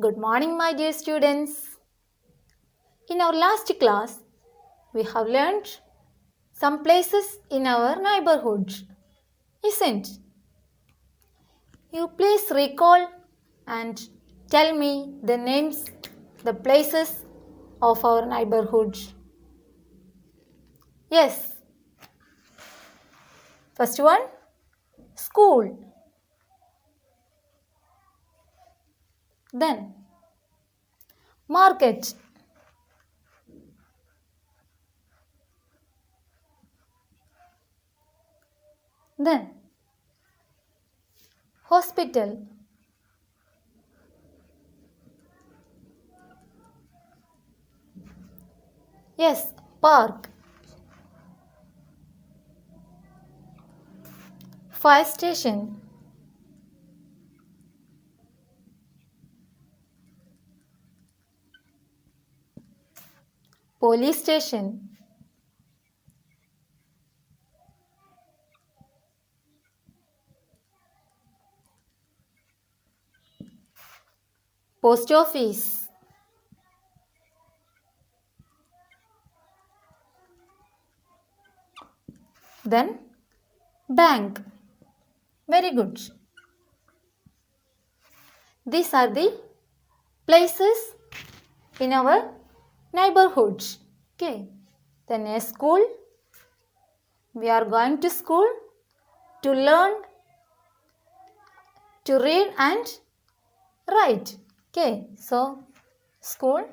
Good morning, my dear students. In our last class, we have learned some places in our neighborhood, isn't? You please recall and tell me the names, the places of our neighborhood. Yes. First one, school. Then, market. Then, hospital. Yes, park. Fire station. Police station. Post office. Then, bank. Very good. These are the places in our neighborhood. Okay. Then a school. We are going to school to learn, to read and write. Okay. So, school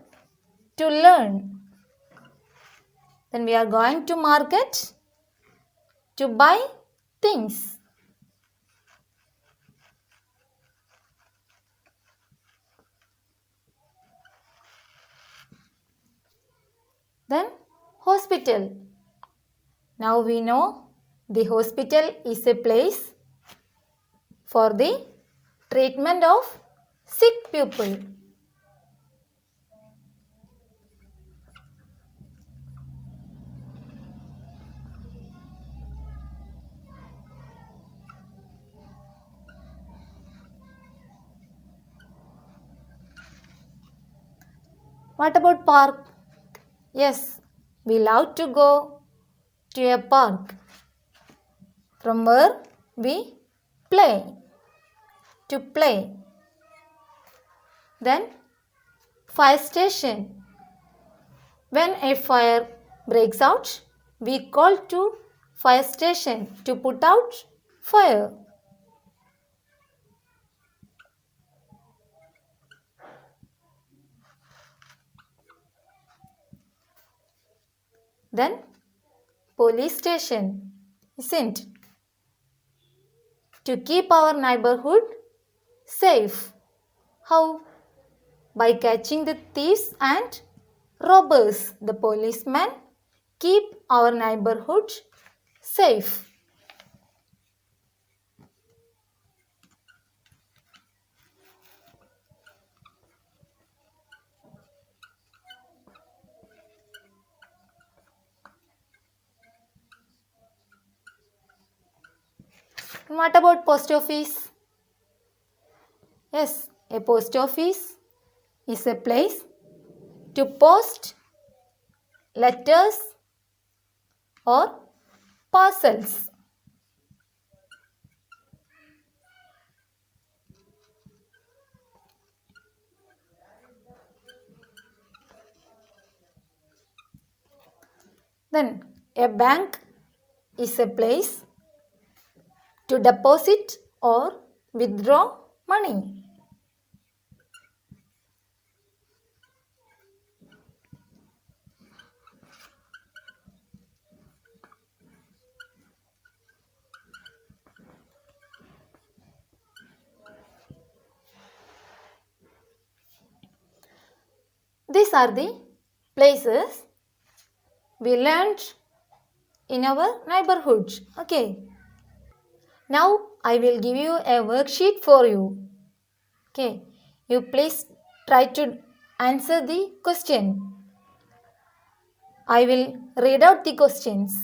to learn. Then we are going to market to buy things. Then hospital. Now we know the hospital is a place for the treatment of sick people. What about park? Yes, we love to go to a park from where we play, to play. Then fire station. When a fire breaks out, we call to fire station to put out fire. Then police station, isn't? To keep our neighborhood safe. How? By catching the thieves and robbers. The policemen keep our neighborhood safe. What about post office? Yes, a post office is a place to post letters or parcels. Then a bank is a place to deposit or withdraw money. These are the places we learned in our neighborhood. Okay. Now I will give you a worksheet for you. Okay. You please try to answer the question. I will read out the questions.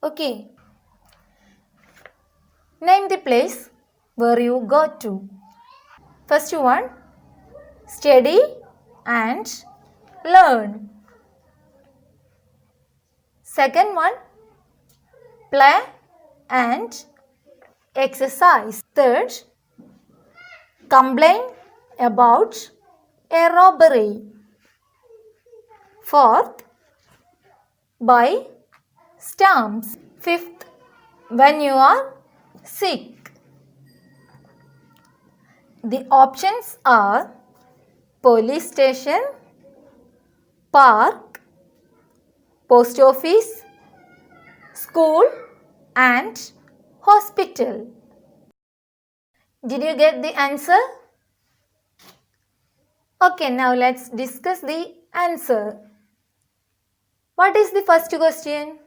Okay. Name the place where you go to. First one, study and learn. Second one, play and exercise. Third, complain about a robbery. Fourth, buy stamps. Fifth, when you are sick. The options are police station, park, post office, school and hospital. Did you get the answer? Okay, now let's discuss the answer. What is the first question?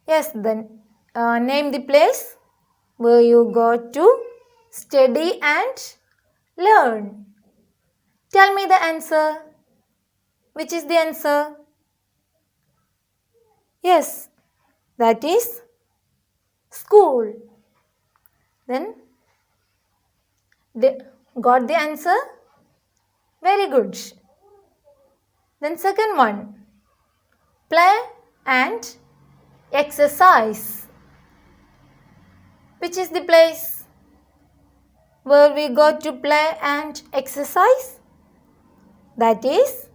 Yes, then name the place where you go to study and learn. Tell me the answer. Which is the answer? Yes, that is school. Then, got the answer? Very good. Then second one, play and exercise. Which is the place where we go to play and exercise? That is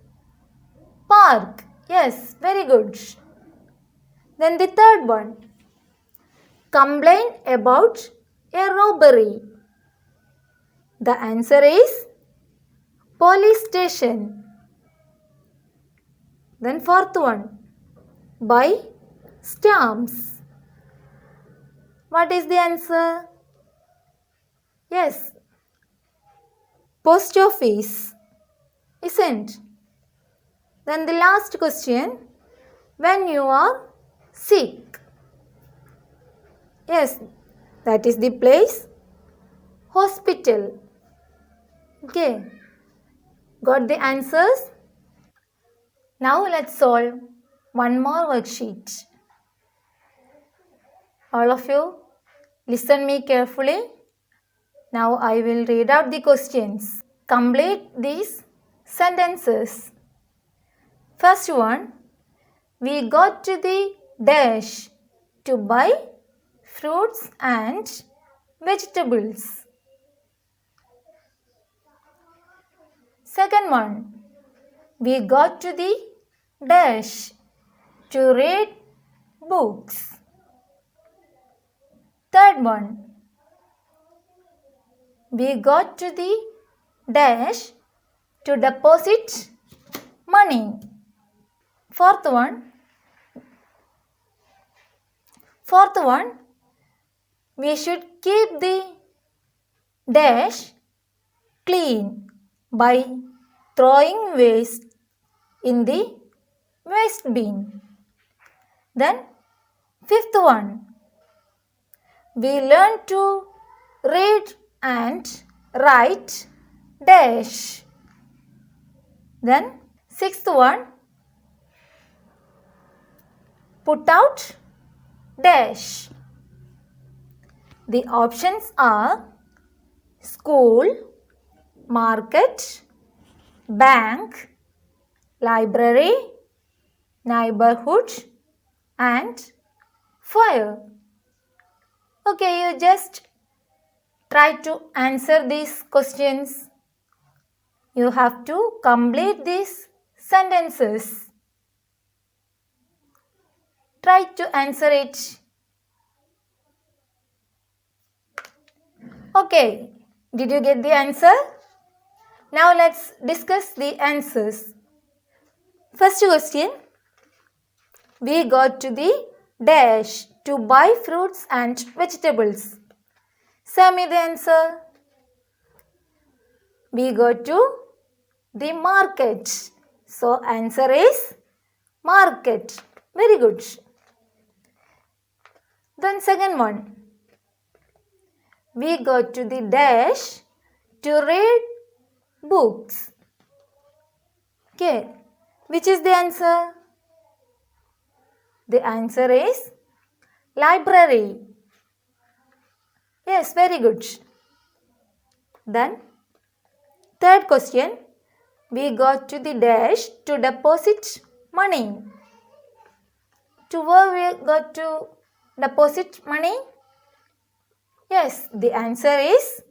park. Yes, very good. Then the third one, complain about a robbery. The answer is police station. Then fourth one, buy stamps. What is the answer? Yes, post office. Isn't? Then the last question, when you are sick. Yes, that is the place, hospital. Okay, got the answers? Now let's solve one more worksheet. All of you, listen me carefully. Now I will read out the questions. Complete these sentences. First one, we got to the dash to buy fruits and vegetables. Second one, we got to the dash to read books. Third one, we got to the dash to deposit money. Fourth one, we should keep the dash clean by throwing waste in the waste bin. Then fifth one, we learn to read and write dash. Then sixth one, put out dash. The options are school, market, bank, library, neighborhood and fire. Okay, you just try to answer these questions. You have to complete these sentences. Try to answer it. Okay, did you get the answer? Now let's discuss the answers. First question, we got to the dash to buy fruits and vegetables. Say me the answer. We go to the market. So answer is market. Very good. Then second one, we go to the dash to read books. Okay, which is the answer? The answer is library. Yes, very good. Then Third question. We go to the dash to deposit money. To where we go to deposit money? Yes, the answer is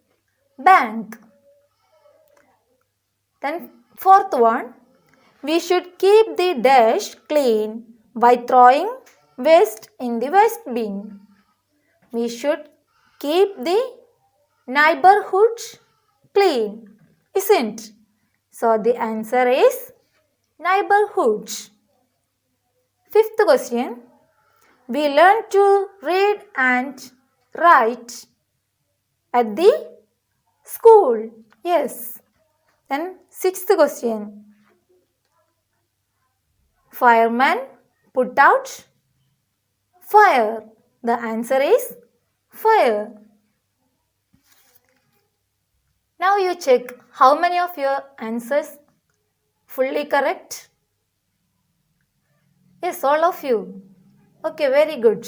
bank. Then fourth one. We should keep the dash clean by throwing waste in the waste bin. We should keep the neighborhood clean, isn't? So the answer is neighborhood. Fifth question. We learn to read and write at the school. Yes. Then sixth question. Fireman put out fire. The answer is fire. Now you check how many of your answers fully correct. Yes, all of you. Okay, very good.